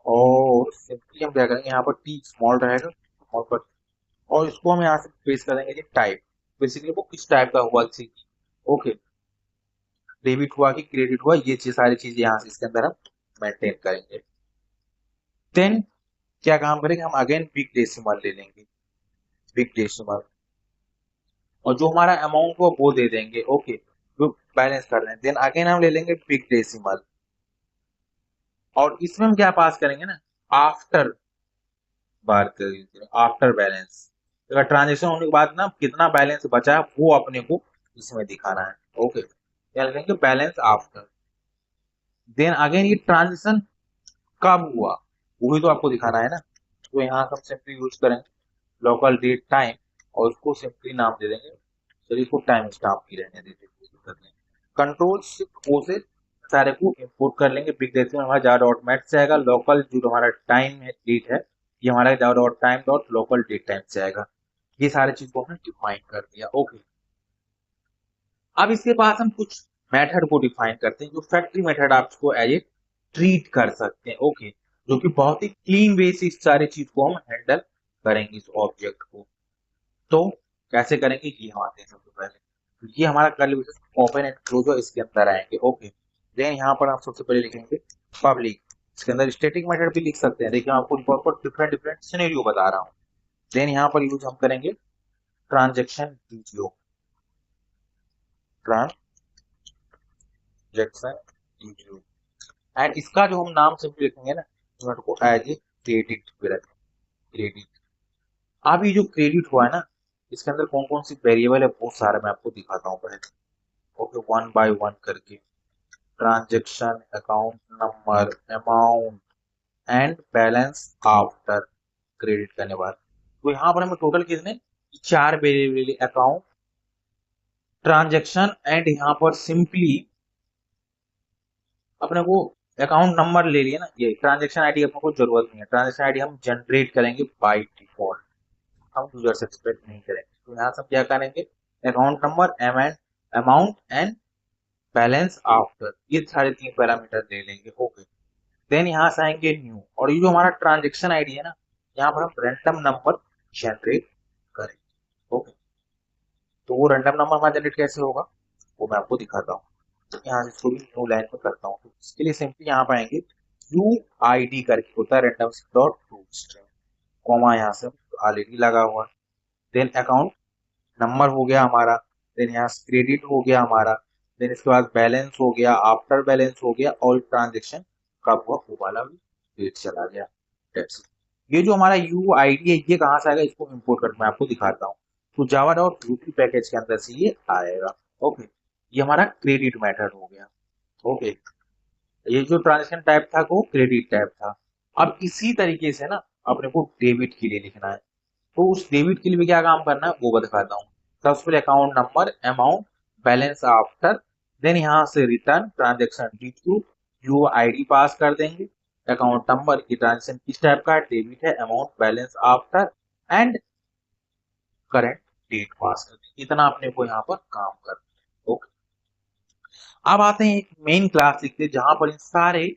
और सिंपली हम क्या करेंगे, यहाँ पर टी स्मॉल रहेगा स्मॉल पर, और इसको हम यहाँ से पेश करेंगे टाइप। बेसिकली वो किस टाइप का हुआ थी। ओके, डेबिट हुआ कि क्रेडिट हुआ, ये चीज सारी चीजें यहाँ से इसके अंदर हम मेंटेन करेंगे। देन क्या काम करेंगे, हम अगेन बिग डेसिमल ले लेंगे, बिग डेसिमल, और जो हमारा अमाउंट हुआ वो दे देंगे। ओके, जो बैलेंस कर रहे हैं। देन अगेन हम ले लेंगे बिग डेसिमल, और इसमें हम क्या पास करेंगे ना, आफ्टर बार करेंगे, आफ्टर बैलेंस। अगर ट्रांजेक्शन होने के बाद ना कितना बैलेंस बचा है वो अपने को इसमें दिखाना है। ओके, क्या लिखेंगे, बैलेंस आफ्टर। देन अगेन ये ट्रांजेक्शन कब हुआ वो भी तो आपको दिखाना है ना, तो यहाँ हम सिंपली यूज करेंगे लोकल डेट टाइम, और उसको सिंपली नाम दे देंगे, चलिए इसको टाइम स्टाम्प की रहने देते हैं, कोई दिक्कत नहीं। कंट्रोल शिफ्ट ओ से सारे को इंपोर्ट कर लेंगे। बिग डेसिमल हमारा जावा डॉट मैथ से आएगा, लोकल जो हमारा टाइम है डेट है ये हमारा Java dot time dot local date time से आएगा। ये सारी चीज को हमने डिफाइन कर दिया। ओके, अब इसके पास हम कुछ मेथड को डिफाइन करते हैं, जो फैक्ट्री मेथड आपको एज ए ट्रीट कर सकते हैं। ओके, जो कि बहुत ही क्लीन वे से इस सारी चीज को हम हैंडल करेंगे इस ऑब्जेक्ट को। तो कैसे करेंगे ये हम आते हैं सबसे पहले, ये हमारा curly bracket open and close है, इसके अंदर आएंगे। ओके, देन यहाँ पर हम सबसे पहले लिखेंगे पब्लिक, इसके अंदर स्टैटिक मेथड भी लिख सकते हैं, देखिए मैं आपको डिफरेंट डिफरेंट सिनेरियो बता रहा हूँ। देन यहाँ पर यूज हम करेंगे transaction video, transaction video, and इसका जो हम नाम सिंपली लिखेंगे ना, यूनिट को एज ए क्रेडिट पे रखें, क्रेडिट। अब ये जो क्रेडिट हुआ है ना, इसके अंदर कौन कौन सी वेरिएबल है बहुत सारे मैं आपको दिखाता हूँ पहले। ओके, वन बाय वन करके, transaction, account number, amount and balance after credit करने बाद। तो यहाँ पर हमें टोटल कितने, चार वेरिएबल, अकाउंट, ट्रांजेक्शन एंड यहाँ पर सिंपली अपने को अकाउंट नंबर ले लिया ना, ये ट्रांजेक्शन आईडी अपने को जरूरत नहीं है, ट्रांजेक्शन आईडी हम जनरेट करेंगे बाय डिफॉल्ट, हम यूजर से एक्सपेक्ट नहीं करेंगे। तो यहाँ से हम क्या करेंगे, account number, amount and balance after, ये सारे तीन पैरामीटर ले लेंगे। ओके, देन यहाँ से आएंगे न्यू, और ये जो हमारा ट्रांजेक्शन आईडी है ना, यहाँ पर हम रैंडम नंबर जनरेट करेंगे। ओके, तो वो रैंडम नंबर हमारा जनरेट कैसे होगा वो मैं आपको दिखाता हूँ। तो यहाँ से इसको भी न्यू लाइन में करता हूँ, तो इसके लिए सिंपली यहाँ पर आएंगे यू आई डी करके होता है, random dot to string, comma यहाँ से ऑलरेडी लगा हुआ। देन अकाउंट नंबर हो गया हमारा, देन यहाँ क्रेडिट हो गया हमारा, देन इसके बाद बैलेंस हो गया, आफ्टर बैलेंस हो गया, और ट्रांजेक्शन कब हुआ वो वाला भी डेट चला गया। That's it। ये जो हमारा यू आई डी है ये कहाँ से आएगा, इसको इंपोर्ट करके मैं आपको दिखाता हूँ। तो जावा डॉट यूटी पैकेज के अंदर से ये आएगा। ओके, ये हमारा क्रेडिट मेथड हो गया। ओके, ये जो ट्रांजेक्शन टाइप था वो क्रेडिट टाइप था। अब इसी तरीके से ना अपने को डेबिट के लिए लिखना है, तो उस डेबिट के लिए भी क्या काम करना है वो दिखाता हूँ। सबसे पहले account number, amount, balance after, then यहाँ से return transaction detail, U I D pass कर देंगे, अकाउंट नंबर की ट्रांजेक्शन किस टाइप का डेबिट है, amount, balance after and current date pass कर देंगे। इतना अपने को यहाँ पर काम करना है। ओके, अब आते हैं एक मेन क्लास लिखते हैं जहां पर इन सारे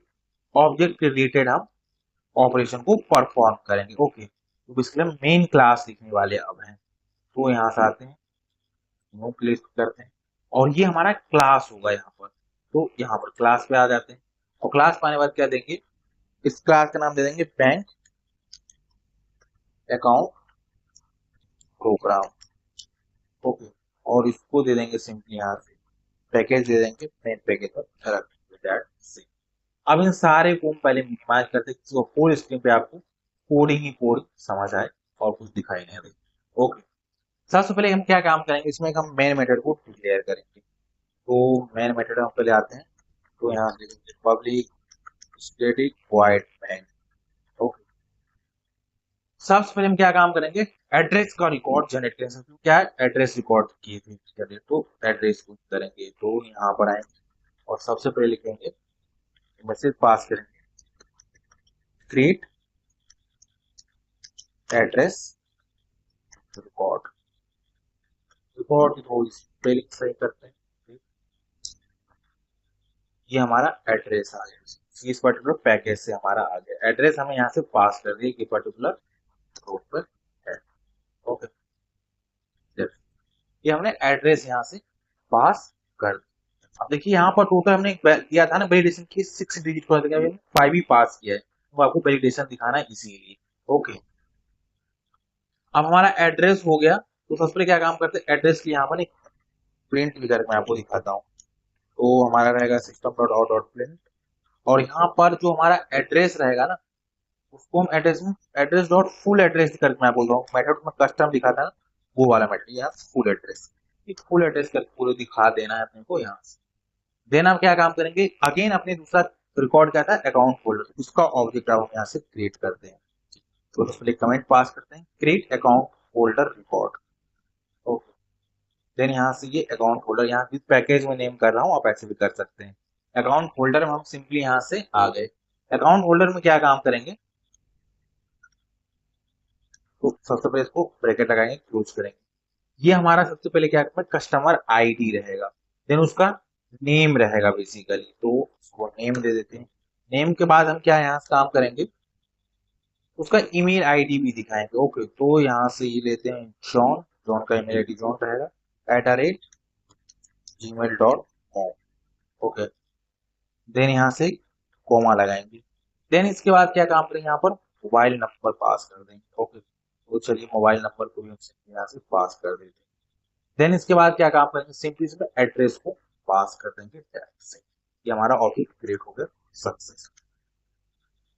ऑब्जेक्ट के रिलेटेड हम ऑपरेशन को परफॉर्म करेंगे। ओके, तो इसके लिए मेन क्लास लिखने वाले अब हैं, तो यहाँ से आते हैं, न्यू क्लिक करते हैं, और ये हमारा क्लास होगा यहाँ पर। तो यहाँ पर क्लास पे आ जाते हैं, और क्लास पाने बाद क्या देंगे, इस क्लास का नाम दे देंगे बैंक अकाउंट प्रोग्राम। ओके, और इसको दे देंगे सिंपली यहाँ से पैकेज दे देंगे, मेन पैकेज पर रख से। अब इन सारे को हम पहले मिनिमाइज करते हैं, किसी को फुल स्क्रीन पे आपको कोडिंग ही कोडिंग समझ आए और कुछ दिखाई नहीं दे। ओके, सबसे पहले हम क्या काम करेंगे, इसमें हम मेन मेथड को डिक्लेयर करेंगे। तो मेन मेथड हम पहले आते हैं, तो यहाँ से public static void main. Okay, सबसे पहले हम क्या काम करेंगे, एड्रेस का रिकॉर्ड जनरेट करेंगे। तो क्या है, एड्रेस रिकॉर्ड किए थे, तो एड्रेस को करेंगे, तो यहाँ पर आएंगे और सबसे पहले लिखेंगे मैसेज पास करेंगे, क्रिएट एड्रेस रिकॉर्ड, रिकॉर्ड की थोड़ी स्पेलिंग सही करते हैं। ये हमारा एड्रेस आ गया, इस पर्टिकुलर पैकेज से हमारा आ गया एड्रेस, हमें यहाँ से पास कर दिया कि पर्टिकुलर रोड पर है। ओके, ये हमने एड्रेस यहाँ से पास कर दिया। अब देखिए यहाँ पर टोटल हमने दिया था ना वैलिडेशन की 6 डिजिट को 5 ही पास किया है, तो आपको वैलिडेशन दिखाना है इसीलिए। ओके, अब हमारा एड्रेस हो गया, तो सबसे पहले क्या काम करते हैं, एड्रेस की यहाँ पर एक प्रिंट भी करके मैं आपको दिखाता हूँ। तो हमारा रहेगा system dot out dot print, और यहाँ पर जो हमारा एड्रेस रहेगा ना, उसको हम एड्रेस डॉट फुल एड्रेस करके मैं बोल रहा हूँ, मेथड में कस्टम लिखा था ना, वो वाला मेथड, यहाँ फुल एड्रेस, फुल एड्रेस करके पूरे दिखा देना है अपने को यहाँ से। देन हम क्या काम करेंगे, अगेन अपने दूसरा रिकॉर्ड क्या था, अकाउंट फोल्डर, उसका ऑब्जेक्ट हम यहाँ से क्रिएट करते हैं। तो उसमें कमेंट पास करते हैं, create account folder record. Okay, then यहाँ से ये अकाउंट फोल्डर, यहाँ जिस पैकेज में नेम कर रहा हूँ आप ऐसे भी कर सकते हैं। अकाउंट फोल्डर में हम सिंपली यहाँ से आ गए। अकाउंट फोल्डर में क्या काम करेंगे, तो सबसे पहले इसको ब्रैकेट लगाएंगे, क्लोज करेंगे। ये हमारा सबसे पहले क्या है, कस्टमर आईडी रहेगा, देन उसका नेम रहेगा बेसिकली, तो उसको नेम दे देते हैं। नेम के बाद हम क्या यहाँ से काम करेंगे, उसका ईमेल आईडी भी दिखाएंगे। ओके, तो यहाँ से ये लेते हैं जॉन, जॉन का ईमेल आईडी जॉन रहेगा @gmail.com। ओके, देन यहाँ से कोमा लगाएंगे। देन इसके बाद क्या काम करेंगे, यहाँ पर मोबाइल नंबर पास कर देंगे। ओके, तो चलिए मोबाइल नंबर को भी हम यहाँ से पास कर देते हैं। देन इसके बाद क्या काम करेंगे, सिंपली इसमें एड्रेस को पास कर देंगे डायरेक्ट से। ये हमारा ऑब्जेक्ट क्रिएट हो गया सक्सेस।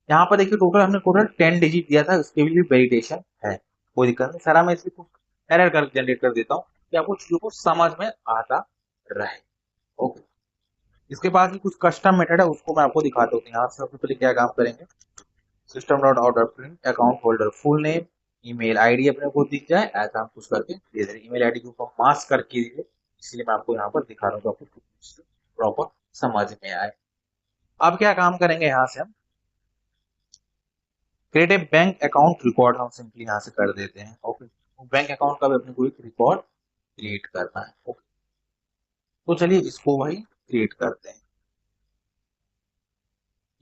यहाँ पर देखिए टोटल हमने 10 डिजिट दिया था, उसके लिए वैलिडेशन है, कोई दिक्कत नहीं। सारा मैं इसको एरर कर जनरेट कर देता हूँ कि आपको चीजों को समझ में आता रहे। ओके, इसके बाद भी कुछ कस्टम मेथड है, उसको मैं आपको दिखाता हूँ। यहाँ से सबसे पहले क्या काम करेंगे, system dot out dot print account holder full name, email ID अपने को दिख जाए, ऐसा हम कुछ करके धीरे धीरे ईमेल आईडी को मास्क करके दीजिए, इसलिए मैं आपको यहाँ पर दिखा रहा हूँ, तो आपको प्रॉपर समझ में आए। अब क्या काम करेंगे, यहाँ से हम create a bank account record हम सिंपली यहाँ से कर देते हैं। ओके, बैंक अकाउंट का भी अपने को एक रिकॉर्ड क्रिएट करना है। ओके, तो चलिए इसको वही क्रिएट करते हैं।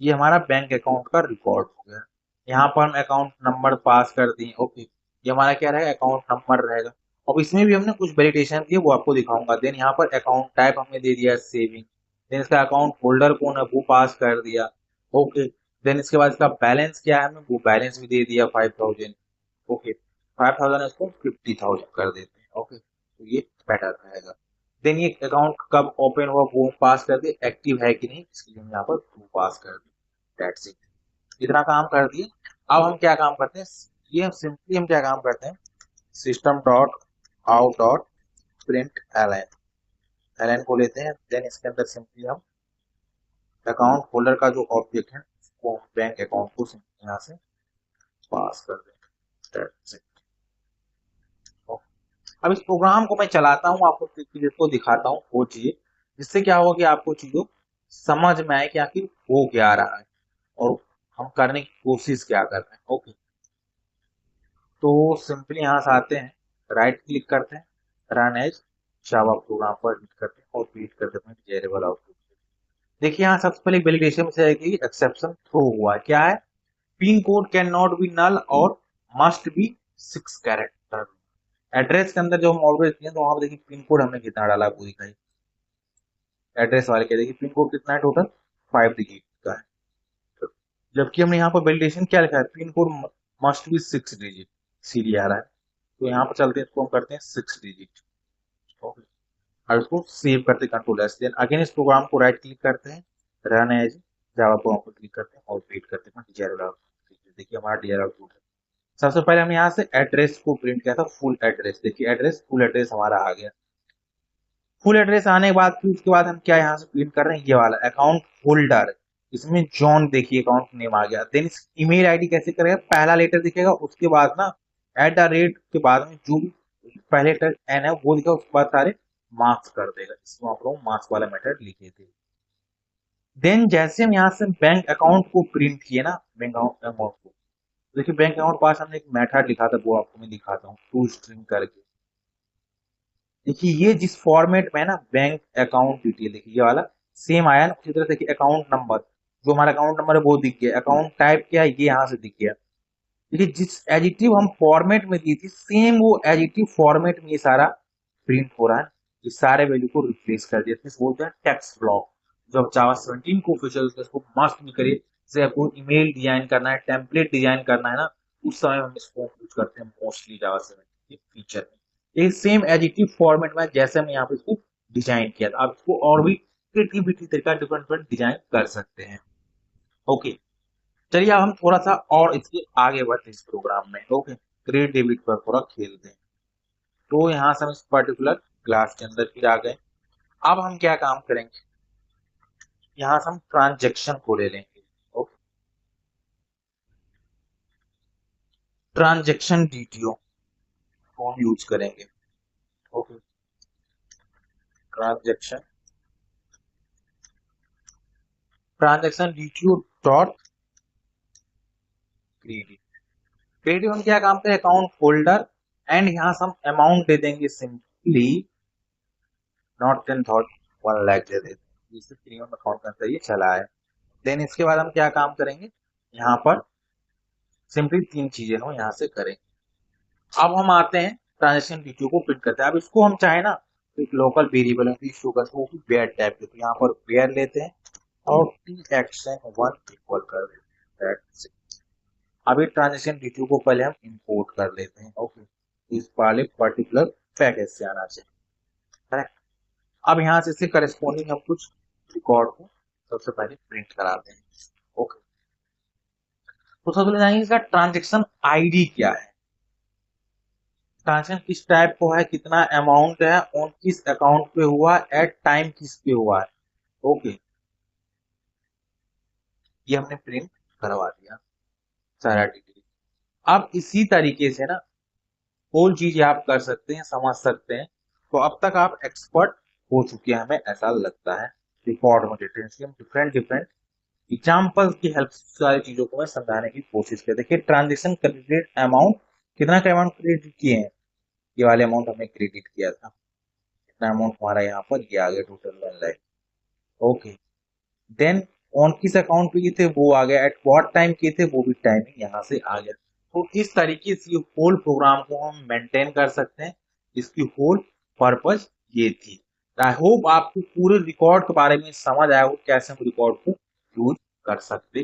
ये हमारा बैंक अकाउंट का रिकॉर्ड हो गया। यहाँ पर हम अकाउंट नंबर पास कर दिए। ओके, ये हमारा क्या रहेगा, अकाउंट नंबर रहेगा। अब इसमें भी हमने कुछ वेलिडेशन दिए, वो आपको दिखाऊंगा। देन यहाँ पर अकाउंट टाइप हमने दे दिया सेविंग, देन इसका अकाउंट होल्डर कौन है वो पास कर दिया। ओके, देन इसके बाद इसका बैलेंस क्या है, हमने वो बैलेंस भी दे दिया 5000। ओके, 5000 इसको 50,000 कर देते हैं। ओके, तो ये बेटर रहेगा। देन ये अकाउंट कब ओपन हुआ वो पास कर दिए, एक्टिव है कि नहीं इसके लिए हम यहाँ पर ट्रू पास कर दिए। दैट्स इट, इतना काम कर दिए। अब हम क्या काम करते हैं, ये सिंपली हम क्या काम करते हैं, system dot out dot print L को लेते हैं। देन इसके अंदर सिंपली हम अकाउंट होल्डर का जो ऑब्जेक्ट है उसको बैंक अकाउंट को सिंपली यहाँ से पास कर देंगे। That's it. अब इस प्रोग्राम को मैं चलाता हूँ, आपको चीजों को दिखाता हूँ वो चीज, जिससे क्या होगा कि आपको चीजों समझ में आए कि आखिर हो क्या रहा है और हम करने की कोशिश क्या कर रहे हैं। ओके, तो सिंपली यहाँ से आते हैं, राइट क्लिक करते हैं, रन एज जावा प्रोग्राम पर क्लिक करते हैं और रीड कर देते हैं डिजायरेबल आउटपुट। देखिए यहाँ सबसे पहले वेलिडेशन में से है कि एक्सेप्शन थ्रो हुआ है, क्या है, pin code can not be null और मस्ट बी 6 कैरेक्टर। एड्रेस के अंदर जो हम ऑलरेडी किए तो वहां पर देखिए पिन कोड हमने कितना डाला है, पूरी का ही एड्रेस वाले के देखिए पिन कोड कितना है, टोटल 5 डिजिट का है। जबकि हमने यहाँ पर वैलिडेशन क्या लिखा है, pin code must be 6 digit, सीधी आ रहा है। तो यहाँ पर चलते हैं, इसको हम करते हैं 6 डिजिट। ओके, और इसको सेव करते कंट्रोल एस, देन अगेन इस प्रोग्राम को राइट क्लिक करते हैं, रन एज जावा प्रोग्राम पर क्लिक करते हैं और वेट करते हैं डिजायरेबल आउटपुट। देखिए हमारा डिजायरेबल आउटपुट है। सबसे पहले हमने यहाँ से एड्रेस को प्रिंट किया था, फुल एड्रेस, देखिए एड्रेस फुल एड्रेस हमारा आ गया। फुल एड्रेस आने के बाद फिर उसके बाद हम क्या यहाँ से प्रिंट कर रहे हैं, ये वाला अकाउंट होल्डर, इसमें जॉन देखिए अकाउंट नेम आ गया। देन इस ईमेल आईडी कैसे करेगा, पहला लेटर दिखेगा, उसके बाद ना @ के बाद में जो भी पहले लेटर एन है वो दिखेगा, उसके बाद सारे मार्क्स कर देगा। इसको आप लोग मार्क्स वाला मेथड लिखे थे। देन जैसे हम यहाँ से बैंक अकाउंट को प्रिंट किए ना, बैंक अकाउंट को, देखिए बैंक अकाउंट पास हमने एक मेथड लिखा था, वो आपको मैं दिखाता हूँ, टू स्ट्रिंग करके। देखिए ये जिस फॉर्मेट में है ना, बैंक अकाउंट डिटेल, देखिए ये वाला सेम आया ना, उसी तरह देखिए अकाउंट नंबर, जो हमारा अकाउंट नंबर है वो दिख गया, अकाउंट टाइप क्या है ये यहाँ से दिख गया। देखिए जिस एडिटिव हम फॉर्मेट में दी थी, सेम वो एडिटिव फॉर्मेट में ये सारा प्रिंट हो रहा है। ये सारे वैल्यू को रिप्लेस कर दिया, इसमें बोलते हैं टेक्स्ट ब्लॉक। जब जावा 17 को ऑफिशियल इसको मस्ट भी करिए, जैसे आपको ईमेल डिजाइन करना है, टेम्पलेट डिजाइन करना है ना, उस समय हम इसको यूज करते हैं मोस्टली जावा 17 फीचर में। ये सेम एडिटिव फॉर्मेट में जैसे हमने यहाँ पे इसको डिजाइन किया था, आप इसको और भी क्रिएटिविटी तरीका डिफरेंट डिफरेंट डिजाइन कर सकते हैं। ओके, चलिए अब हम थोड़ा सा और इसके आगे बढ़ते हैं इस प्रोग्राम में। ओके, क्रिएट डेबिट पर थोड़ा खेलते हैं। तो यहाँ से हम इस पर्टिकुलर क्लास के अंदर फिर आ गए। अब हम क्या काम करेंगे, यहाँ से हम ट्रांजेक्शन को ले लेंगे। ओके, ट्रांजेक्शन डीटीओ को हम यूज करेंगे। Okay, transaction transaction DTO dot credit. Credit हम क्या काम करें, अकाउंट होल्डर, एंड यहाँ से हम अमाउंट दे देंगे सिंपली नॉट 10,000 1 लाख दे देते हैं, जिससे प्रीमियम अकाउंट के अंदर ये चला है। देन इसके बाद हम क्या काम करेंगे, यहाँ पर सिंपली 3 चीजें हम यहाँ से करेंगे। अब हम आते हैं ट्रांजेक्शन डीटीओ को प्रिंट करते हैं। अब इसको हम चाहे ना तो एक लोकल वेरिएबल में इशू कर वो भी बेयर टाइप के, तो यहाँ पर बेयर लेते हैं और t(1) इक्वल कर देते हैं। अभी ट्रांजेक्शन डीटीओ को पहले हम इंपोर्ट कर लेते हैं। ओके, इस वाले पर्टिकुलर पैकेज से आना चाहिए, करेक्ट। अब यहाँ से इसके करस्पॉन्डिंग हम कुछ रिकॉर्ड को सबसे पहले प्रिंट कराते हैं। ओके, तो सबसे पहले जानेंगे इसका ट्रांजेक्शन आईडी क्या है, ट्रांजेक्शन किस टाइप को है, कितना अमाउंट है, ऑन किस अकाउंट पे हुआ, एट टाइम किस पे हुआ है। ओके, ये हमने प्रिंट करवा दिया सारा डिटेल। अब इसी तरीके से ना होल चीज आप कर सकते हैं, समझ सकते हैं। तो अब तक आप एक्सपर्ट हो चुके हैं, हमें ऐसा लगता है। रिकॉर्ड में डिटेल्स हम डिफरेंट डिफरेंट एग्जाम्पल की हेल्प से सारी चीजों को मैं समझाने की कोशिश कर। देखिए, ट्रांजेक्शन क्रेडिट अमाउंट, कितना का अमाउंट क्रेडिट किए हैं, ये वाले अमाउंट हमने क्रेडिट किया था, इतना अमाउंट हमारा यहाँ पर ये आ गया total 1 lakh. Okay, then on किस अकाउंट पे किए थे वो आ गया, एट व्हाट टाइम किए थे वो भी टाइमिंग यहाँ से आ गया। तो इस तरीके से ये होल प्रोग्राम को हम मेंटेन कर सकते हैं। इसकी होल पर्पज ये थी। आई होप आपको पूरे रिकॉर्ड के बारे में समझ आया हो, कैसे हम रिकॉर्ड को यूज कर सकते